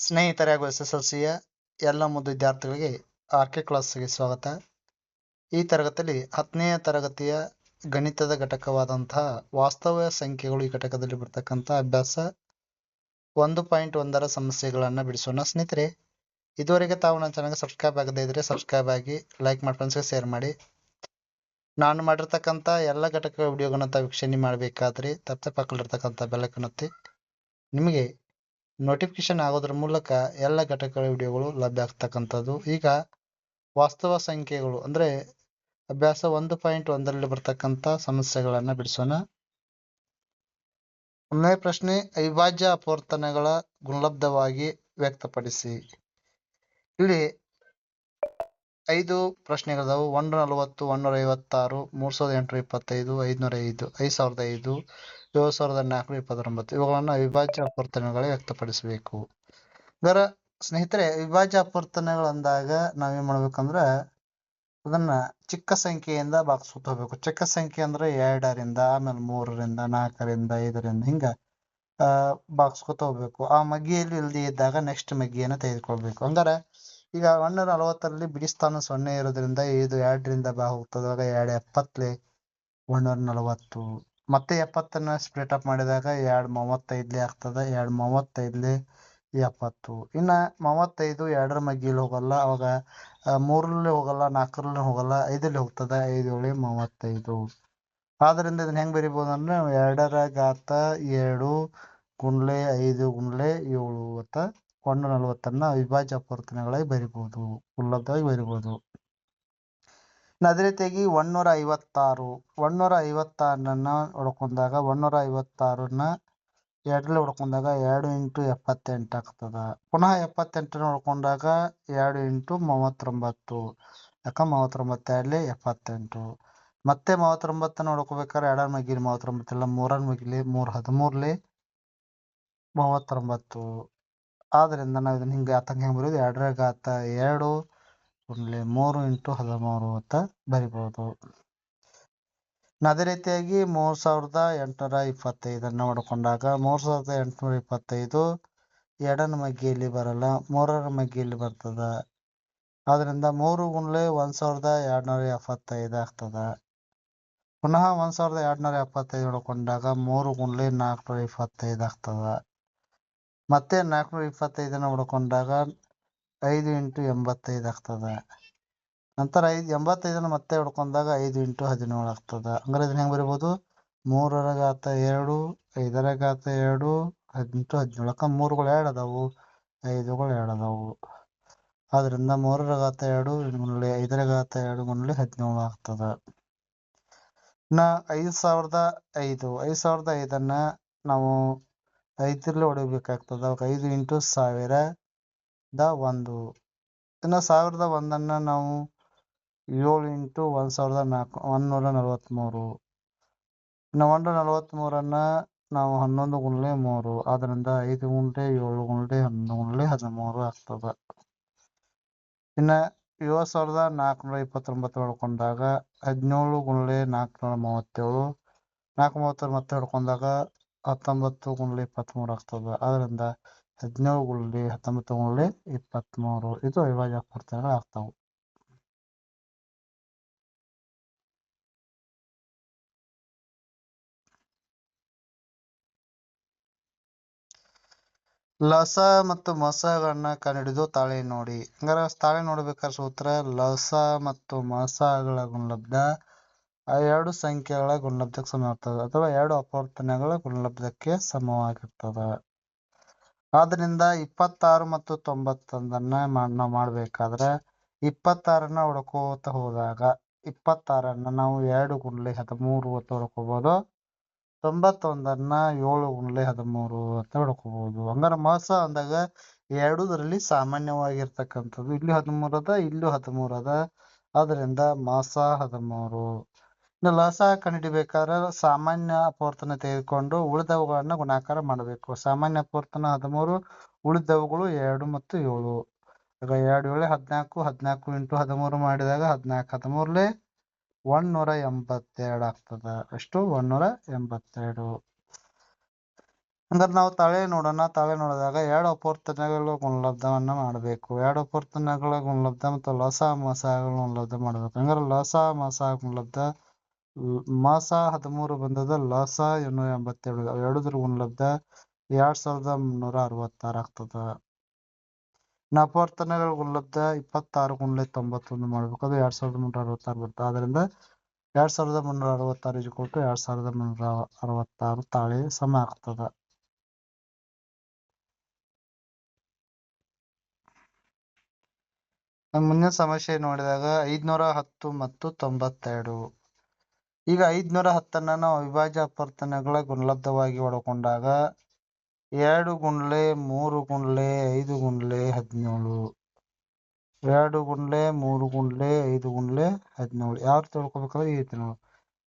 ಸ್ನೇಹಿತರೆ ಹಾಗೂ SSLCಯ ಎಲ್ಲ ಮುದ್ದು ವಿದ್ಯಾರ್ಥಿಗಳಿಗೆ RK ಕ್ಲಾಸ್ಗೆ ಸ್ವಾಗತ. ಈ ತರಗತಿಯಲ್ಲಿ 10ನೇ ತರಗತಿಯ ಗಣಿತದ ಘಟಕವಾದಂತಹ ವಾಸ್ತವ ಸಂಖ್ಯೆಗಳು ಈ ಘಟಕದಲ್ಲಿ ಬರ್ತಕ್ಕಂಥ ಅಭ್ಯಾಸ 1.1ರ ಸಮಸ್ಯೆಗಳನ್ನು ಬಿಡಿಸೋಣ. ಸ್ನೇಹಿತರೆ, ಇದುವರೆಗೆ ತಾವು ನನ್ನ ಚಾನಲ್ಗೆ ಸಬ್ಸ್ಕ್ರೈಬ್ ಆಗದೇ ಇದ್ರೆ ಸಬ್ಸ್ಕ್ರೈಬ್ ಆಗಿ, ಲೈಕ್ ಮಾಡಿ, ಫ್ರೆಂಡ್ಸ್ಗೆ ಶೇರ್ ಮಾಡಿ. ನಾನು ಮಾಡಿರ್ತಕ್ಕಂಥ ಎಲ್ಲ ಘಟಕ ವಿಡಿಯೋಗಳನ್ನ ತಾವು ವೀಕ್ಷಣೆ ಮಾಡಬೇಕಾದ್ರೆ ತಪ್ಪದೆ ಪಕ್ಕದಲ್ಲಿರ್ತಕ್ಕಂಥ ಬೆಲ್ ಐಕಾನ್ ಒತ್ತಿ. ನಿಮಗೆ ನೋಟಿಫಿಕೇಶನ್ ಆಗೋದ್ರ ಮೂಲಕ ಎಲ್ಲ ಘಟಕಗಳ ವಿಡಿಯೋಗಳು ಲಭ್ಯ ಆಗ್ತಕ್ಕಂಥದ್ದು. ಈಗ ವಾಸ್ತವ ಸಂಖ್ಯೆಗಳು ಅಂದರೆ ಅಭ್ಯಾಸ 1.1ರಲ್ಲಿ ಬರ್ತಕ್ಕಂಥ ಸಮಸ್ಯೆಗಳನ್ನು ಬಿಡಿಸೋಣ. ಒಂದನೇ ಪ್ರಶ್ನೆ, ಅವಿಭಾಜ್ಯ ಅಪವರ್ತನಗಳ ಗುಣಲಬ್ಧವಾಗಿ ವ್ಯಕ್ತಪಡಿಸಿ. ಇಲ್ಲಿ 5 ಪ್ರಶ್ನೆಗಳಿದಾವೆ. 140, 156, 3825, 505, 5005, 7429 ಇವುಗಳನ್ನು ಅವಿಭಾಜ್ಯ ಅಪವರ್ತನಗಳು ವ್ಯಕ್ತಪಡಿಸಬೇಕು. ಇದರ ಸ್ನೇಹಿತರೆ, ಅವಿಭಾಜ್ಯ ಅಪವರ್ತನಗಳು ಅಂದಾಗ ನಾವೇನ್ ಮಾಡ್ಬೇಕಂದ್ರೆ ಅದನ್ನ ಚಿಕ್ಕ ಸಂಖ್ಯೆಯಿಂದ ಭಾಗಿಸ್ಕೊತ ಹೋಗ್ಬೇಕು. ಚಿಕ್ಕ ಸಂಖ್ಯೆ ಅಂದ್ರೆ 2ರಿಂದ, ಆಮೇಲೆ 3ರಿಂದ, 4ರಿಂದ, 5ರಿಂದ ಹಿಂಗ ಭಾಗಿಸ್ಕೊತ ಹೋಗ್ಬೇಕು. ಆ ಮಗ್ಗಿಯಲ್ಲಿ ಇಲ್ದೇ ಇದ್ದಾಗ ನೆಕ್ಸ್ಟ್ ಮಗ್ಗಿಯನ್ನು ತೆಗೆದುಕೊಳ್ಬೇಕು. ಹಂಗಾರೆ ಈಗ 140ರಲ್ಲಿ ಬಿಡಿ ಸ್ಥಾನ 0 ಇರೋದ್ರಿಂದ ಇದು 2ರಿಂದ ಹೋಗ್ತದಾಗ 2 70 140. ಮತ್ತೆ 70ನ್ನ ಸ್ಪ್ಲಿಟ್ ಅಪ್ ಮಾಡಿದಾಗ 2 35 ಆಗ್ತದೆ. 2 35 70. ಇನ್ನ 35 2ರ ಮಗ್ಗಿಲಿ ಹೋಗಲ್ಲ, ಅವಾಗ 3ರಲ್ಲಿ ಹೋಗಲ್ಲ, 4ರಲ್ಲಿ ಹೋಗಲ್ಲ, 5ರಲ್ಲಿ ಹೋಗ್ತದೆ. 5 7 35. ಆದ್ರಿಂದ ಇದನ್ನ ಹೆಂಗ್ ಬರಿಬಹುದು ಅಂದ್ರೆ 2ರ ಘಾತ 7 ಗುಣ್ಲೆ 5 ಗುಣ್ಲೆ 7 ಅಂತ 140ನ್ನ ಅವಿಭಾಜ್ಯ ಅಪವರ್ತನಗಳಾಗಿ ಬರಿಬಹುದು, ಗುಣಲಬ್ಧವಾಗಿ ಬರಿಬಹುದು. ಅದೇ ರೀತಿಯಾಗಿ 156ನ್ನ ಹೊಡ್ಕೊಂಡಾಗ 156ನ್ನ 2ರಲ್ಲಿ ಹೊಡ್ಕೊಂಡಾಗ 2 × 78 ಆಗ್ತದ. ಪುನಃ 78ನ್ನ ಹೊಡ್ಕೊಂಡಾಗ 2 × 39. ಯಾಕ 39 78. ಮತ್ತೆ 39ನ್ನ ಹೊಡ್ಕೋಬೇಕಾದ್ರೆ 2ರ ಮಗಿಲಿ 39 ಇಲ್ಲ, 3ರ ಮಗಿಲಿ 3 13 39. ಆದ್ರಿಂದ ನಾವು ಇದನ್ನ ಹಿಂಗೆ ಹೆಂಗೆ ಬರೋದು, 2ರ ಘಾತ 2 ಗುಣ್ಲೆ 3 × 13 ಅಂತ ಬರಿಬಹುದು. ಅದೇ ರೀತಿಯಾಗಿ 3825 ಹೊಡ್ಕೊಂಡಾಗ 3825 2ನ ಮಗ್ಗಿಯಲ್ಲಿ ಬರಲ್ಲ, 3ರ ಮಗ್ಗಿಯಲ್ಲಿ ಬರ್ತದ. ಆದ್ರಿಂದ 3 ಗುಣ್ಲೆ 1275 ಆಗ್ತದ. ಪುನಃ 1275 ಹೊಡ್ಕೊಂಡಾಗ 3 ಗುಣ್ಲೆ 425 ಆಗ್ತದ. ಮತ್ತೆ 425ನ ಹೊಡ್ಕೊಂಡಾಗ 5 × 85 ಆಗ್ತದ. ನಂತರ 85ನ ಮತ್ತೆ ಹೊಡ್ಕೊಂಡಾಗ 5 × 17 ಆಗ್ತದ. ಹಂಗಾರೆ ಇದನ್ನ ಹೆಂಗ್ ಬರಿಬಹುದು, 3ರ ಘಾತ 2 5ರ ಘಾತ 2 18 17. ಯಾಕ 3ಗಳು 2 ಅದಾವು, 5ಗಳು 2 ಅದಾವು. ಆದ್ರಿಂದ 3ರ ಘಾತ 2 ಗುಣ್ಲೆ 5ರ ಘಾತ 2 ಗುಣ್ಲೆ 17 ಆಗ್ತದ. ಇನ್ನ 5005ನ್ನ ನಾವು 5ರಲ್ಲಿ ಹೊಡಿಬೇಕಾಗ್ತದ. 5 × 1000 1. ಇನ್ನು 1001ನ್ನ ನಾವು 7 × 143. ಇನ್ನು 143ನ್ನ ನಾವು 11 ಗುಣ್ಲೆ 3. ಆದ್ರಿಂದ 5 ಗುಣ್ಲೆ 7 ಗುಣ್ಲೆ 11 ಗುಣ್ಲೆ 13 ಆಗ್ತದ. ಇನ್ನ 7429 ಹೊಡ್ಕೊಂಡಾಗ 17 ಗುಣ್ಲೆ 437. 437 ಮತ್ತೆ ಹೊಡ್ಕೊಂಡಾಗ 19 ಗುಣ್ಲೆ 23 ಆಗ್ತದ. ಆದ್ರಿಂದ 17 ಗುಣ್ಲೆ 19 ಗುಣ್ಲೆ 23. ಇದು ಅವಿಭಾಜ್ಯ ಅಪವರ್ತನಗಳು ಆಗ್ತಾವು. ಲಸ ಮತ್ತು ಮಸಗಳನ್ನ ಕಂಡುಹಿಡಿದು ತಾಳೆ ನೋಡಿ. ಹಂಗಾರೆ ತಾಳೆ ನೋಡ್ಬೇಕಾದ್ರೆ ಸೂತ್ರ ಲಸ ಮತ್ತು ಮಸಗಳ ಗುಣಲಬ್ಧ ಆ 2 ಸಂಖ್ಯೆಗಳ ಗುಣಲಬ್ಧಕ್ಕೆ ಸಮವಾಗಿರ್ತದೆ, ಅಥವಾ 2 ಅಪವರ್ತನಗಳ ಗುಣಲಬ್ಧಕ್ಕೆ ಸಮವಾಗಿರ್ತದೆ. ಆದ್ರಿಂದ 26 ಮತ್ತು 91ನ್ನ ನಾವು ಮಾಡ್ಬೇಕಾದ್ರೆ 26ನ್ನ ಹೊಡ್ಕೋತ ಹೋದಾಗ 26ನ್ನ ನಾವು 2 ಗುಣ್ಲೆ 13 ಅಂತ ಹೊಡ್ಕೋಬಹುದು. 91ನ್ನ 7 ಗುಣ್ಲೆ 13 ಅಂತ ಹೊಡ್ಕೋಬಹುದು. ಹಂಗಾರೆ ಮಸ ಅಂದಾಗ 2ರಲ್ಲಿ ಸಾಮಾನ್ಯವಾಗಿರ್ತಕ್ಕಂಥದ್ದು. ಇಲ್ಲಿ 13 ಅದ, ಇಲ್ಲೂ 13 ಅದ. ಆದ್ರಿಂದ ಮಸ 13. ಇನ್ನು ಲಸ ಕಂಡುಹಿಡಿಬೇಕಾದ್ರೆ ಸಾಮಾನ್ಯ ಅಪವರ್ತನ ತೆಗೆದುಕೊಂಡು ಉಳಿದವುಗಳನ್ನ ಗುಣಾಕಾರ ಮಾಡಬೇಕು. ಸಾಮಾನ್ಯ ಅಪವರ್ತನ 13, ಉಳಿದವುಗಳು 2 ಮತ್ತು 7. ಈಗ 2 7 14, 14 × 13 ಮಾಡಿದಾಗ 14 13 182 ಆಗ್ತದ. ಎಷ್ಟು 182. ಅಂದ್ರೆ ನಾವು ತಾಳೆ ನೋಡೋಣ. ತಾಳೆ ನೋಡಿದಾಗ ಎರಡು ಅಪವರ್ತನಗಳ ಗುಣಲಬ್ಧವನ್ನ ಮಾಡಬೇಕು. ಎರಡು ಅಪವರ್ತನಗಳ ಗುಣಲಬ್ಧ ಮತ್ತು ಲಸ ಮಸಗಳ ಗುಣಲಬ್ಧ ಮಾಡಬೇಕು. ಹಂಗಾರೆ ಲಸ ಮಸ ಗುಣಲಬ್ಧ ಮಸ 13 ಬಂದದ, ಲಸ 887. ಎರಡದ್ರ ಗುಣಲಬ್ಧ 2366 ಆಗ್ತದ. ಅಪವರ್ತನಗಳ ಗುಣಲಬ್ಧ 26 ಗುಣಲೆ 91 ಮಾಡ್ಬೇಕು. ಅದು 2366 ಬರ್ತದೆ. ಆದ್ದರಿಂದ 2366 2366 ತಾಳೆ ಸಮ ಆಗ್ತದ. ಮುಂದಿನ ಸಮಸ್ಯೆ ನೋಡಿದಾಗ 510 ಮತ್ತು 92. ಈಗ 510 ನಾವು ಅವಿಭಾಜ್ಯ ಅಪವರ್ತನಗಳ ಗುಣಲಬ್ಧವಾಗಿ ಒಳಗೊಂಡಾಗ 2 ಗುಣಲೆ 3 ಗುಣಲೆ 5 ಗುಣಲೆ 17. 2 ಗುಣಲೆ 3 ಗುಣಲೆ 5 ಗುಣಲೆ 17. ಯಾವ ರೀತಿ ಹೊಡ್ಕೋಬೇಕಾದ್ರೆ ಈ ರೀತಿ ನಾವು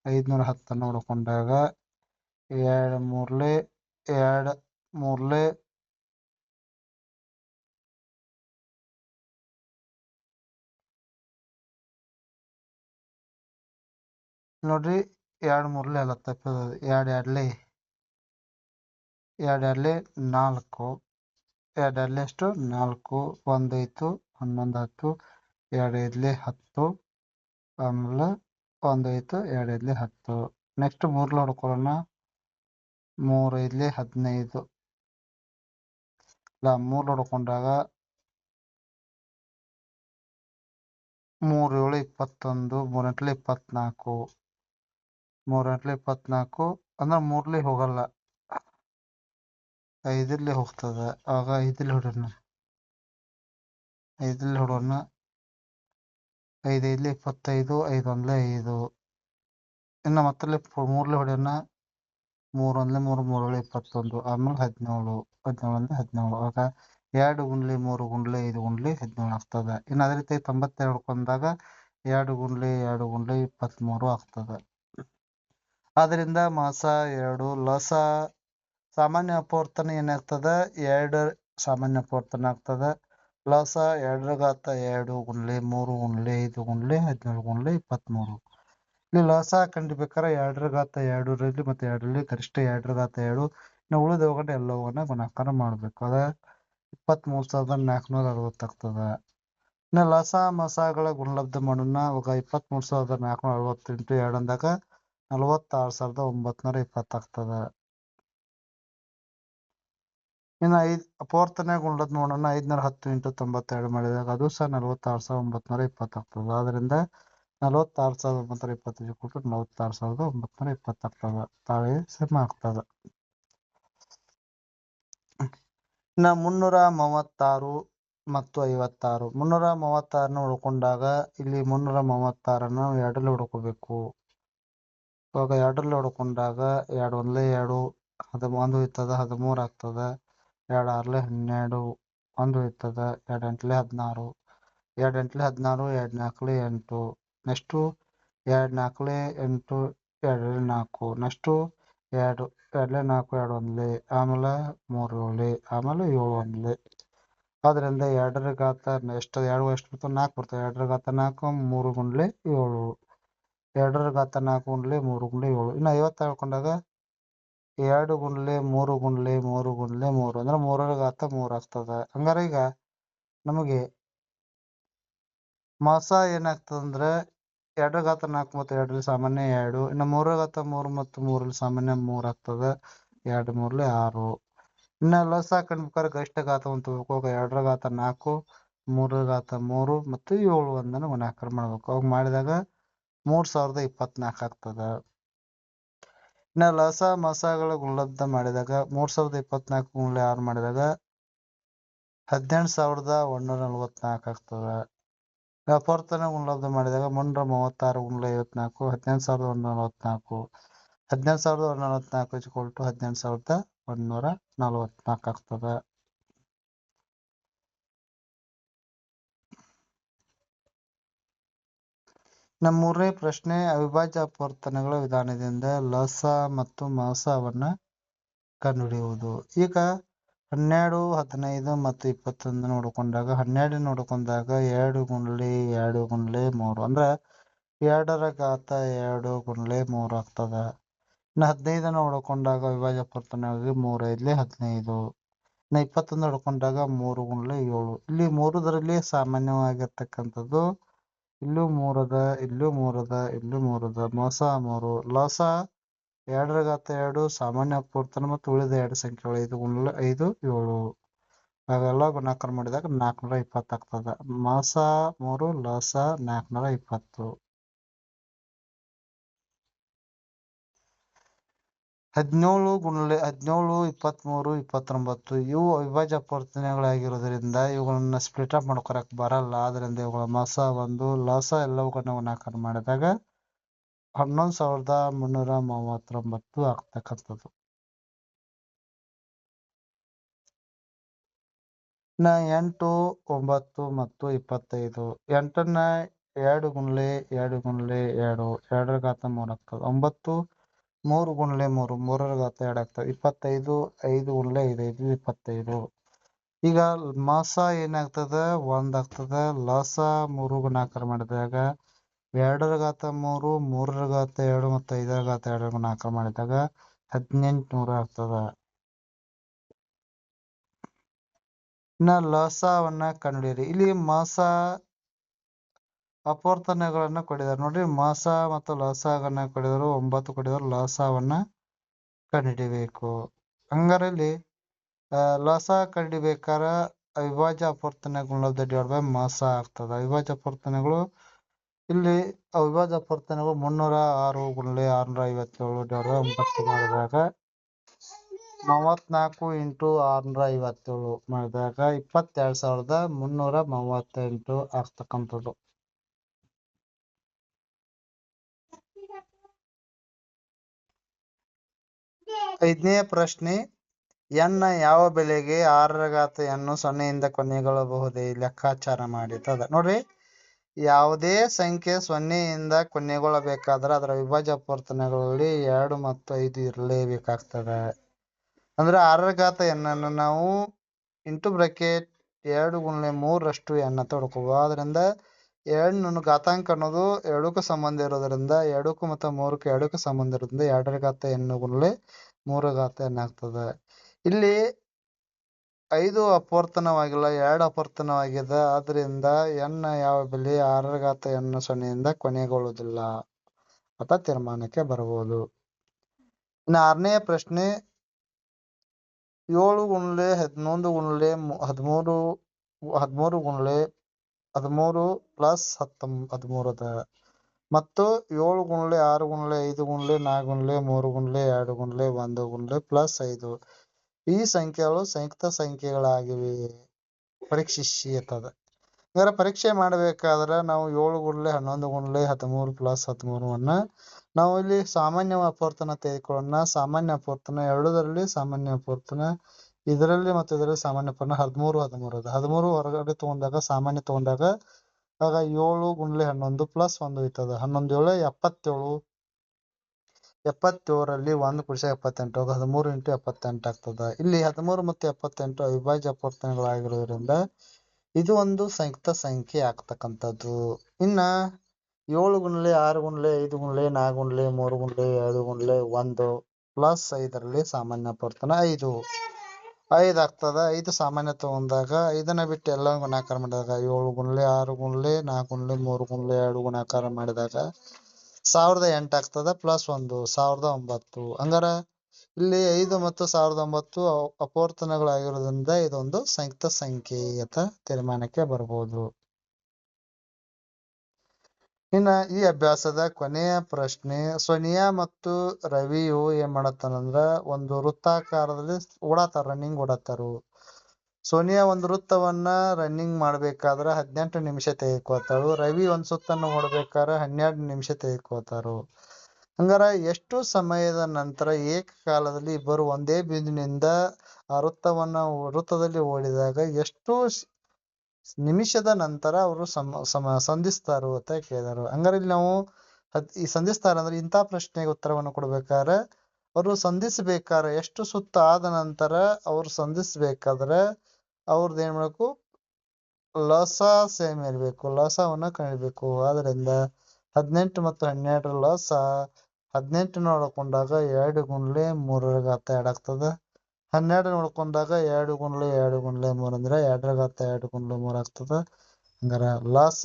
510 ಹೊಡ್ಕೊಂಡಾಗ 2 ಮೂರ್ಲೆ 2 ಮೂರ್ಲೆ ನೋಡ್ರಿ 2 ಮೂರ್ಲೆ ಅಲ್ಲ ತಪ್ಪದ. 2 ಎರಡ್ಲೆ 4. 2 ಎರಡ್ಲೆ ಎಷ್ಟು 4. 1 ಐತು 11 10. 2 ಐದ್ಲೆ 10. ಆಮೇಲೆ 1 ಐತು 2 ಐದ್ಲೆ 10. ನೆಕ್ಸ್ಟ್ 3 ಹೊಡ್ಕೊಳ್ಳೋಣ. 3 ಐದ್ಲೆ 15. ಇಲ್ಲ 3 ಹೊಡ್ಕೊಂಡಾಗ 3 7 21. 3 ಎಂಟ್ಲೆ 24. 3 ಎಂಟ್ಲೆ 24 ಅಂದ್ರೆ 3ಲಿ ಹೋಗಲ್ಲ, 5ಲ್ಲಿ ಹೋಗ್ತದ. ಆಗ 5ಲ್ಲಿ ಹೊಡೋಣ. 5ಲ್ಲಿ ಹೊಡೋಣ. 5 ಐದ್ಲೆ 25. 5 ಒಂದ್ಲೆ 5. ಇನ್ನು ಮತ್ತಲ್ಲಿ 3ಲಿ ಹೊಡೆಯೋಣ. 3 ಒಂದ್ಲೆ 3. 3 ಏಳು 21. ಆಮೇಲೆ 17. 17 17. ಆಗ 2 ಗುಂಡ್ಲೆ 3 ಗುಂಡ್ಲೆ 5 ಗುಂಡ್ಲೆ 17 ಆಗ್ತದೆ. ಇನ್ನು ಅದೇ ರೀತಿ 92 ಹೊಡ್ಕೊಂಡಾಗ 2 ಗುಂಡ್ಲೆ 2 ಗುಂಡ್ಲೆ 23 ಆಗ್ತದೆ. ಆದ್ದರಿಂದ ಮಾಸ 2 ಲಸ ಸಾಮಾನ್ಯ ಅಪವರ್ತನ ಏನಾಗ್ತದ 2 ಸಾಮಾನ್ಯ ಅಪವರ್ತನ ಆಗ್ತದ. ಲಸ 2 ಗುಂಡ್ಲೆ 3 ಗುಂಡ್ಲೆ 5 ಗುಂಡ್ಲೆ 17 ಗುಂಡ್ಲೆ 23. ಇಲ್ಲಿ ಲಸ ಕಂಡಿಬೇಕಾದ್ರೆ 2 ಮತ್ತೆ 2ರಲ್ಲಿ ಗರಿಷ್ಠ 2 ನಾವು ಉಳಿದವುಗಳನ್ನ ಎಲ್ಲವನ್ನ ಗುಣಾಕಾರ ಮಾಡ್ಬೇಕು. ಅದ 23,460 ಆಗ್ತದ. ಇನ್ನು ಲಸ ಮಸಗಳ ಗುಣಲಬ್ಧ ಮಾಡೋಣ. ಅವಾಗ 23,460 ಇಂಟು 2 ಅಂದಾಗ 46,920 ಆಗ್ತದ. ಇನ್ನು ಅಪವರ್ತನ ಗುಣಲಬ್ಧ ನೋಡೋಣ. 510 ಇಂಟು 92 ಮಾಡಿದಾಗ ಅದು ಸಹ 46,920 ಆಗ್ತದೆ. ಆದ್ದರಿಂದ 46,920 46,920 ಆಗ್ತದ. ತಾಳೆ ಸಮ ಆಗ್ತದ. ಇನ್ನು 336 ಮತ್ತು 56. 336 ಹುಡ್ಕೊಂಡಾಗ ಇಲ್ಲಿ 336 ಎರಡರಲ್ಲಿ ಹುಡ್ಕೋಬೇಕು. ಇವಾಗ ಎರಡರಲ್ಲಿ ಹೊಡ್ಕೊಂಡಾಗ 2 ಒಂದ್ಲೆ 2. 1 ಇರ್ತದ 13 ಆಗ್ತದ. 2 ಆರ್ಲೆ 12. 1 ಇರ್ತದ 2 ಎಂಟ್ಲೆ 16. 2 ಎಂಟ್ಲೆ 16. 2 ನಾಲ್ಕಲೆ 8. ನೆಕ್ಸ್ಟು 2 ನಾಲ್ಕಲೆ 8. 2 4. ನೆಕ್ಸ್ಟು 2 2 4. 2 ಒಂದ್ಲೆ. ಆಮೇಲೆ 3 ಏಳೆ. ಆಮೇಲೆ 7 ಒಂದ್ಲೆ. ಆದ್ದರಿಂದ 2ರ ಘಾತ ಎಷ್ಟು 2 ಎಷ್ಟು ಬರ್ತದೆ 4 ಬರ್ತದೆ. 2ರ ಘಾತ 4 3 ಗುಂಡ್ಲೆ 7. 2ರ ಘಾತ 4 ಗುಂಡ್ಲೆ 3 ಗುಂಡ್ಲೆ 7. ಇನ್ನು 50 ಹೇಳ್ಕೊಂಡಾಗ 2 ಗುಂಡ್ಲೆ 3 ಗುಂಡ್ಲೆ 3 ಗುಂಡ್ಲೆ 3 ಅಂದ್ರೆ 3ರ ಘಾತ 3 ಆಗ್ತದೆ. ಹಂಗಾರೆ ಈಗ ನಮಗೆ ಮಾಸ ಏನಾಗ್ತದಂದ್ರೆ 2ರ ಘಾತ 4 ಮತ್ತು 2ರಲ್ಲಿ ಸಾಮಾನ್ಯ 2. ಇನ್ನು 3ರ ಘಾತ 3 ಮತ್ತು 3ರಲ್ಲಿ ಸಾಮಾನ್ಯ 3 ಆಗ್ತದೆ. 2 3ಲೆ 6. ಇನ್ನು ಲಸ ಕಂಡ್ಬೇಕಾದ್ರೆ ಗರಿಷ್ಠ ಘಾತವನ್ನು ತಗೋಬೇಕು. 2ರ ಘಾತ 4 3ರ ಘಾತ 3 ಮತ್ತು 7 ಒಂದನ್ನು ಗುಣಾಕಾರ ಮಾಡ್ಬೇಕು. ಅವಾಗ ಮಾಡಿದಾಗ 3024 ಆಗ್ತದೆ. ಇನ್ನು ಲಸ ಮಸಗಳ ಗುಣಲಬ್ಧ ಮಾಡಿದಾಗ 3024 ಗುಣಲೆ 6 ಮಾಡಿದಾಗ 18,144 ಆಗ್ತದೆ. ಅಪವರ್ತನ ಗುಣಲಬ್ಧ ಮಾಡಿದಾಗ 336 ಗುಣಲೆ 54 18,144. 18,144 18,144 ಆಗ್ತದೆ. ನಮ್ಮ ಮೂರನೇ ಪ್ರಶ್ನೆ ಅವಿಭಾಜ್ಯ ಅಪವರ್ತನಗಳ ವಿಧಾನದಿಂದ ಲಸ ಮತ್ತು ಮಸವನ್ನ ಕಂಡುಹಿಡಿಯುವುದು. ಈಗ 12 15 ಮತ್ತು 21 ನೋಡ್ಕೊಂಡಾಗ 12 ನೋಡ್ಕೊಂಡಾಗ 2 ಗುಂಡ್ಲೆ 2 ಗುಂಡ್ಲೆ 3 ಅಂದ್ರೆ 2ರ ಘಾತ 2 ಗುಂಡ್ಲೆ 3 ಆಗ್ತದ. ಇನ್ನು 15 ಹೊಡ್ಕೊಂಡಾಗ ಅವಿಭಾಜ್ಯ ಪೂರ್ತನೆಯಾಗಿ 3 5 15. ಇನ್ನು 21 ಹೊಡ್ಕೊಂಡಾಗ 3 ಗುಣಲೆ 7. ಇಲ್ಲಿ 3 ಸಾಮಾನ್ಯವಾಗಿರ್ತಕ್ಕಂಥದ್ದು ಇಲ್ಲೂ 3 ಅದ, ಇಲ್ಲೂ 3 ಅದ, ಇಲ್ಲೂ 3 ಅದ. ಮೊಸ 3 ಲಸ 2 ಸಾಮಾನ್ಯ ಪೂರ್ತನೆ ಮತ್ತು ಉಳಿದ 2 ಸಂಖ್ಯೆಗಳು 5 ಗುಣಲೆ 5 7. ಅವೆಲ್ಲ ಗುಣಾಕಾರ ಮಾಡಿದಾಗ 420 ಆಗ್ತದ. ಮಸ 3 ಲಸ 420. 17 ಗುಣಲೆ 17 23 29 ಇವು ಅವಿಭಾಜ್ಯ ಪೂರ್ತನೆಗಳಾಗಿರೋದ್ರಿಂದ ಇವುಗಳನ್ನ ಸ್ಪ್ಲಿಟ್ ಅಪ್ ಮಾಡ್ಕೊಳಕ್ ಬರಲ್ಲ. ಆದ್ರಿಂದ ಇವುಗಳ ಮಸ 1 ಲಸ ಎಲ್ಲವುಗಳನ್ನ ಗುಣಾಕಾರ ಮಾಡಿದಾಗ 11,339 ಆಗ್ತಕ್ಕಂಥದ್ದು. ಇನ್ನ 8 9 ಮತ್ತು 25. 8ನ್ನ 2 ಗುಣಲೆ 2 ಗುಣಲೆ 2 2 ರ ಘಾತ 3 ಆಗ್ತದೆ. 9 3 ಗುಣಲೆ 3 3 ರ ಘಾತ 2 ಆಗ್ತದೆ. 25 5 ಗುಣಲೆ 5 5 25. ಈಗ ಮಸ ಏನಾಗ್ತದ 1 ಆಗ್ತದ. ಲಸ 3 ಗುಣಾಕಾರ ಮಾಡಿದಾಗ 2 ರ ಘಾತ 3 3 ರ ಘಾತ 2 ಮತ್ತು 5 ರ ಘಾತ 2 ಗುಣಾಕಾರ ಮಾಡಿದಾಗ 1800 ಆಗ್ತದ. ಇನ್ನ ಲಸವನ್ನ ಕಂಡುಹಿಡಿಯಿರಿ. ಇಲ್ಲಿ ಮಸ ಅಪವರ್ತನಗಳನ್ನ ಕೊಟ್ಟಿದ್ದಾರೆ ನೋಡ್ರಿ. ಮಸ ಮತ್ತು ಲಸವನ್ನ ಕೊಡಿದರು 9 ಕೊಡಿದರು. ಲಸವನ್ನ ಕಂಡುಹಿಡಿಬೇಕು. ಹಂಗಾರೆ ಇಲ್ಲಿ ಲಸ ಕಂಡುಹಿಡಿಬೇಕಾರ ಅವಿಭಾಜ್ಯ ಅಪವರ್ತನ ಗುಣಲಬ್ಧ ಡಿವೈಡ್ ಬೈ ಮಸ ಆಗ್ತದ. ಅವಿಭಾಜ್ಯ ಅಪವರ್ತನಗಳು ಇಲ್ಲಿ ಅವಿಭಾಜ್ಯ ಅಪವರ್ತನಗಳು 306 ಗುಣಲೆ 657 ಡಿವೈಡ್ ಬೈ 9 ಮಾಡಿದಾಗ 34 ಇಂಟು 657 ಮಾಡಿದಾಗ 22,338 ಆಗ್ತಕ್ಕಂಥದ್ದು. 5ನೇ ಪ್ರಶ್ನೆ. n ಯಾವ ಬೆಲೆಗೆ 6 ರ ಘಾತ n 0ಯಿಂದ ಕೊನೆಗೊಳ್ಳಬಹುದೇ ಲೆಕ್ಕಾಚಾರ ಮಾಡಿದ. ನೋಡ್ರಿ, ಯಾವುದೇ ಸಂಖ್ಯೆ 0ಯಿಂದ ಕೊನೆಗೊಳ್ಳಬೇಕಾದ್ರೆ ಅದರ ಅವಿಭಾಜ್ಯ ಅಪವರ್ತನಗಳಲ್ಲಿ 2 ಮತ್ತು 5 ಇರಲೇಬೇಕಾಗ್ತದೆ. ಅಂದ್ರೆ 6 ರ ಘಾತ n ಅನ್ನು ನಾವು ಇಂಟು ಬ್ರಾಕೆಟ್ 2 ಗುಣಲೆ 3ರಷ್ಟು n ಅಂತ ಹೊಡ್ಕೋಬಹುದು. ಆದ್ರಿಂದ 2 ಘಾತಾಂಕ ಅನ್ನೋದು 2ಕ್ಕೂ ಸಂಬಂಧ ಇರೋದ್ರಿಂದ 2ಕ್ಕೂ ಮತ್ತು 3ಕ್ಕೂ 2ಕ್ಕೂ ಸಂಬಂಧ ಇರೋದ್ರಿಂದ 2 ರ ಘಾತ n ಗುಣಲೆ 3 ಘಾತ n ಆಗ್ತದೆ. ಇಲ್ಲಿ 5 ಅಪವರ್ತನವಾಗಿಲ್ಲ, 2 ಅಪವರ್ತನವಾಗಿದೆ. ಆದ್ರಿಂದ n ಯಾವ ಬೆಲೆ 6 ರ ಘಾತ n 0ಯಿಂದ ಕೊನೆಗೊಳ್ಳುವುದಿಲ್ಲ ಅಂತ ತೀರ್ಮಾನಕ್ಕೆ ಬರಬಹುದು. ಇನ್ನು 6ನೇ ಪ್ರಶ್ನೆ. 7 ಗುಣಲೆ 11 ಗುಣಲೆ 13 13 ಗುಣಲೆ 13 ಪ್ಲಸ್ 13 ಅದ. ಮತ್ತು 7 ಗುಣಲೆ 6 ಗುಣಲೆ 5 ಗುಣಲೆ 4 ಗುಣಲೆ 3 ಗುಣಲೆ 2 ಗುಣಲೆ 1 ಗುಣಲೆ ಪ್ಲಸ್ 5 ಈ ಸಂಖ್ಯೆಗಳು ಸಂಯುಕ್ತ ಸಂಖ್ಯೆಗಳಾಗಿವೆ. ಪರೀಕ್ಷಿಸಿ ಅಂತದ. ಇದರ ಪರೀಕ್ಷೆ ಮಾಡಬೇಕಾದ್ರೆ ನಾವು 7 ಗುಣಲೆ 11 ಗುಣಲೆ 13 ಪ್ಲಸ್ 13 ನಾವು ಇಲ್ಲಿ ಸಾಮಾನ್ಯ ಅಪವರ್ತನ ತೆಗೆದುಕೊಳ್ಳೋಣ. ಸಾಮಾನ್ಯ ಅಪವರ್ತನ ಎರಡರಲ್ಲಿ ಸಾಮಾನ್ಯ ಅಪವರ್ತನ ಇದರಲ್ಲಿ ಮತ್ತು ಇದರಲ್ಲಿ ಸಾಮಾನ್ಯ ಅಪವರ್ತನ 13 13 ಅದ. 13 ಹೊರಗಡೆ ತಗೊಂಡಾಗ ಸಾಮಾನ್ಯ ತಗೊಂಡಾಗ ಆಗ 7 ಗುಣಲೆ 11 ಪ್ಲಸ್ 1 ಇರ್ತದ. 11 7 77. 77ರಲ್ಲಿ 1 ಕೂಡಿಸಿದಾಗ 78 13 ಇಂಟು 78 ಆಗ್ತದ. ಇಲ್ಲಿ 13 ಮತ್ತು 78 ಅವಿಭಾಜ್ಯ ಅಪವರ್ತನಗಳಾಗಿರೋದ್ರಿಂದ ಇದು ಒಂದು ಸಂಯುಕ್ತ ಸಂಖ್ಯೆ ಆಗ್ತಕ್ಕಂಥದ್ದು. ಇನ್ನ 7 ಗುಣಲೆ 6 ಗುಣಲೆ 5 ಗುಣಲೆ 4 ಗುಣಲೆ 3 ಗುಣಲೆ 2 ಗುಣಲೆ 1 ಪ್ಲಸ್ 5ರಲ್ಲಿ ಸಾಮಾನ್ಯ ಅಪವರ್ತನ 5 ಆಗ್ತದ. 5 ಸಾಮಾನ್ಯ ತಗೊಂಡಾಗ 5ನ್ನ ಬಿಟ್ಟು ಎಲ್ಲ ಗುಣಾಕಾರ ಮಾಡಿದಾಗ 7 ಗುಣಲೆ 6 ಗುಣಲೆ 4 ಗುಣಲೆ 3 ಗುಣಲೆ 2 ಗುಣಾಕಾರ ಮಾಡಿದಾಗ 1008 ಆಗ್ತದ. ಪ್ಲಸ್ 1 1009. ಹಂಗಾರ ಇಲ್ಲಿ 5 ಮತ್ತು 1009 ಅಪವರ್ತನಗಳಾಗಿರೋದ್ರಿಂದ ಇದೊಂದು ಸಂಯುಕ್ತ ಸಂಖ್ಯೆ ಅಂತ ತೀರ್ಮಾನಕ್ಕೆ ಬರಬಹುದು. ಇನ್ನ ಈ ಅಭ್ಯಾಸದ ಕೊನೆಯ ಪ್ರಶ್ನೆ. ಸೋನಿಯಾ ಮತ್ತು ರವಿಯು ಏನ್ ಮಾಡತ್ತಾರಂದ್ರ ಒಂದು ವೃತ್ತಾಕಾರದಲ್ಲಿ ರನ್ನಿಂಗ್ ಓಡತ್ತಾರು. ಸೋನಿಯಾ ಒಂದು ವೃತ್ತವನ್ನ ರನ್ನಿಂಗ್ ಮಾಡ್ಬೇಕಾದ್ರ 18 ನಿಮಿಷ ತೆಗೆದುಕೊಳ್ತಾಳು. ರವಿ ಒಂದ್ ಸುತ್ತನ್ನು ಓಡ್ಬೇಕಾದ್ರೆ 12 ನಿಮಿಷ ತೆಗೆದುಕೊಳ್ತಾರು. ಹಂಗಾರ ಎಷ್ಟು ಸಮಯದ ನಂತರ ಏಕಕಾಲದಲ್ಲಿ ಇಬ್ಬರು ಒಂದೇ ಬಿಂದುವಿನಿಂದ ಆ ವೃತ್ತದಲ್ಲಿ ಓಡಿದಾಗ ಎಷ್ಟು ನಿಮಿಷದ ನಂತರ ಅವರು ಸಂಧಿಸ್ತಾರು ಅಂತ ಕೇಳಿದಾರು. ಹಂಗಾರೆ ಇಲ್ಲಿ ನಾವು ಈ ಸಂಧಿಸ್ತಾರ ಅಂದ್ರೆ ಇಂಥ ಪ್ರಶ್ನೆಗೆ ಉತ್ತರವನ್ನು ಕೊಡ್ಬೇಕಾದ್ರೆ ಅವರು ಸಂಧಿಸ್ಬೇಕಾದ್ರೆ ಎಷ್ಟು ಸುತ್ತ ಆದ ನಂತರ ಅವ್ರು ಸಂಧಿಸ್ಬೇಕಾದ್ರೆ ಅವ್ರದ್ದು ಏನ್ ಮಾಡ್ಬೇಕು, ಲಸ ಸೇಮ್ ಇರ್ಬೇಕು, ಲಸವನ್ನ ಕಳಿಬೇಕು. ಆದ್ರಿಂದ 18 ಮತ್ತು 12 ಲಸ 18 ನೋಡ್ಕೊಂಡಾಗ 2 ಗುಂಡ್ಲೆ 3 ರ ಘಾತ 2 ಆಗ್ತದ. 12 ನೋಡ್ಕೊಂಡಾಗ 2 ಗುಂಡ್ಲೆ 2 ಗುಂಡ್ಲೆ 3 ಅಂದ್ರೆ 2 ರ ಘಾತ 2 ಗುಂಡ್ಲೆ 3 ಆಗ್ತದ. ಹಂಗಾರ ಲಾಸ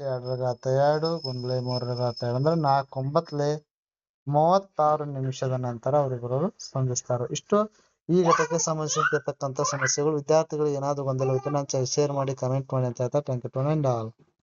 2 ರ ಘಾತ 2 ಗುಂಡ್ಲೆ 3 ರ ಘಾತ 2 ಅಂದ್ರೆ 4 9 36 ನಿಮಿಷದ ನಂತರ ಅವರಿಬ್ಬರು ಸ್ಪಂದಿಸ್ತಾರೆ. ಇಷ್ಟು ಈ ಘಟಕ್ಕೆ ಸಂಬಂಧಿಸಿರ್ತಕ್ಕಂಥ ಸಮಸ್ಯೆಗಳು. ವಿದ್ಯಾರ್ಥಿಗಳು ಏನಾದ್ರು ಗೊಂದಲ ಇತ್ತು ನಾನು ಶೇರ್ ಮಾಡಿ ಕಮೆಂಟ್ ಮಾಡಿ ಅಂತ ಹೇಳ್ತಾ thank you to and all.